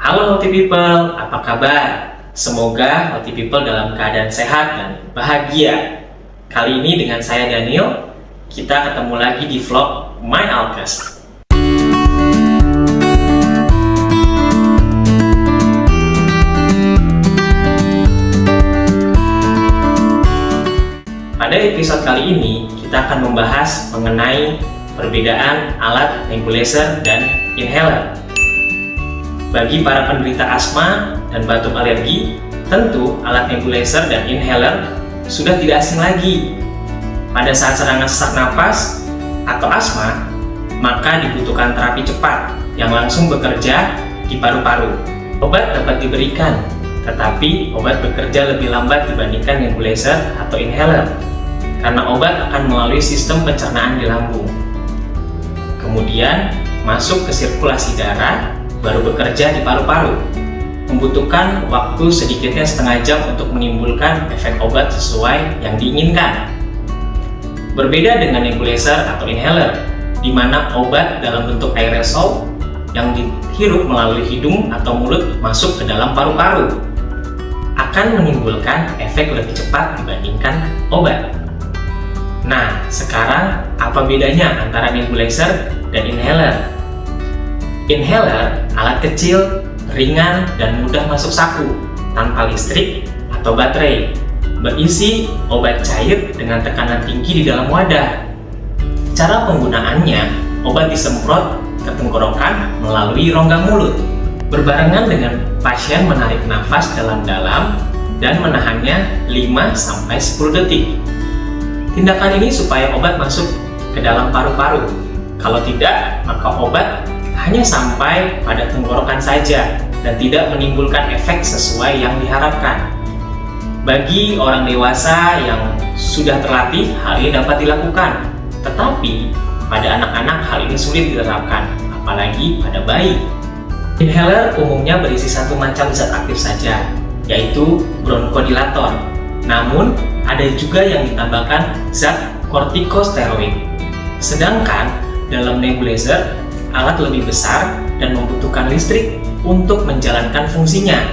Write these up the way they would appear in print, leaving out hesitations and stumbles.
Halo Healthy People, apa kabar? Semoga Healthy People dalam keadaan sehat dan bahagia. Kali ini dengan saya Daniel, kita ketemu lagi di vlog My Alkes. Pada episode kali ini, kita akan membahas mengenai perbedaan alat nebulizer dan inhaler. Bagi para penderita asma dan batuk alergi, tentu alat nebulizer dan inhaler sudah tidak asing lagi. Pada saat serangan sesak napas atau asma, maka dibutuhkan terapi cepat yang langsung bekerja di paru-paru. Obat dapat diberikan, tetapi obat bekerja lebih lambat dibandingkan nebulizer atau inhaler, karena obat akan melalui sistem pencernaan di lambung. Kemudian masuk ke sirkulasi darah, baru bekerja di paru-paru. Membutuhkan waktu sedikitnya setengah jam untuk menimbulkan efek obat sesuai yang diinginkan. Berbeda dengan nebulizer atau inhaler, di mana obat dalam bentuk aerosol yang dihirup melalui hidung atau mulut masuk ke dalam paru-paru akan menimbulkan efek lebih cepat dibandingkan obat. Nah, sekarang apa bedanya antara nebulizer dan inhaler? Inhaler, alat kecil, ringan, dan mudah masuk saku, tanpa listrik atau baterai. Berisi obat cair dengan tekanan tinggi di dalam wadah. Cara penggunaannya, obat disemprot ke tenggorokan melalui rongga mulut. Berbarengan dengan pasien menarik nafas dalam-dalam dan menahannya 5-10 detik. Tindakan ini supaya obat masuk ke dalam paru-paru. Kalau tidak, maka obat hanya sampai pada tenggorokan saja dan tidak menimbulkan efek sesuai yang diharapkan. Bagi orang dewasa yang sudah terlatih, hal ini dapat dilakukan. Tetapi, pada anak-anak hal ini sulit diterapkan, apalagi pada bayi. Inhaler umumnya berisi satu macam zat aktif saja, yaitu bronkodilator. Namun, ada juga yang ditambahkan zat kortikosteroid. Sedangkan dalam nebulizer, alat lebih besar dan membutuhkan listrik untuk menjalankan fungsinya.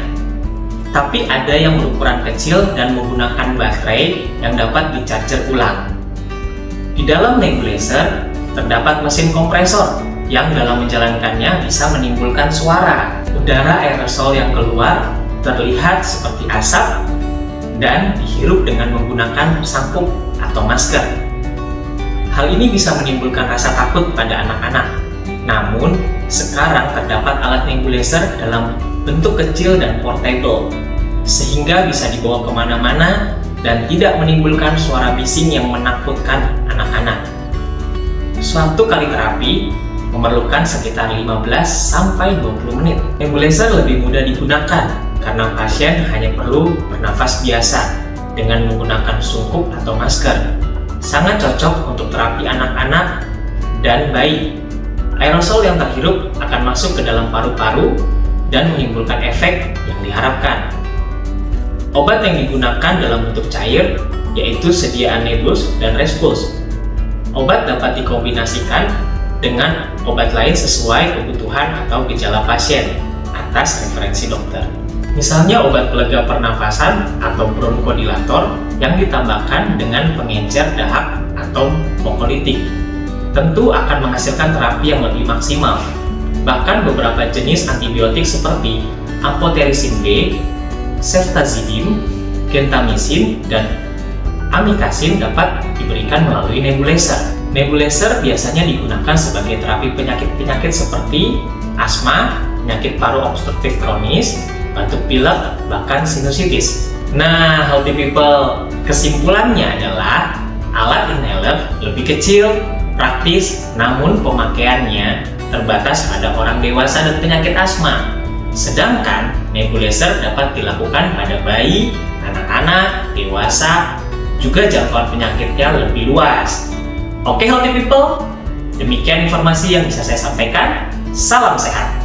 Tapi ada yang berukuran kecil dan menggunakan baterai yang dapat di-charger ulang. Di dalam nebulizer, terdapat mesin kompresor yang dalam menjalankannya bisa menimbulkan suara. Udara aerosol yang keluar terlihat seperti asap dan dihirup dengan menggunakan sangkup atau masker. Hal ini bisa menimbulkan rasa takut pada anak-anak. Namun, sekarang terdapat alat nebulizer dalam bentuk kecil dan portable, sehingga bisa dibawa kemana-mana dan tidak menimbulkan suara bising yang menakutkan anak-anak. Suatu kali terapi memerlukan sekitar 15-20 menit. Nebulizer lebih mudah digunakan karena pasien hanya perlu bernafas biasa dengan menggunakan sungkup atau masker. Sangat cocok untuk terapi anak-anak dan bayi. Aerosol yang terhirup akan masuk ke dalam paru-paru dan menimbulkan efek yang diharapkan. Obat yang digunakan dalam bentuk cair yaitu sediaan nebus dan respuls. Obat dapat dikombinasikan dengan obat lain sesuai kebutuhan atau gejala pasien atas referensi dokter. Misalnya obat pelega pernafasan atau bronkodilator yang ditambahkan dengan pengencer dahak atau mukolitik. Tentu akan menghasilkan terapi yang lebih maksimal. Bahkan beberapa jenis antibiotik seperti amphotericin B, ceftazidime, gentamicin, dan amikacin dapat diberikan melalui nebulizer. Nebulizer biasanya digunakan sebagai terapi penyakit-penyakit seperti asma, penyakit paru obstruktif kronis, batuk pilek, bahkan sinusitis. Nah, Healthy People, kesimpulannya adalah alat inhaler lebih kecil, praktis, namun pemakaiannya terbatas pada orang dewasa dan penyakit asma. Sedangkan nebulizer dapat dilakukan pada bayi, anak-anak, dewasa, juga jangkauan penyakitnya lebih luas. Oke Healthy People, demikian informasi yang bisa saya sampaikan. Salam sehat!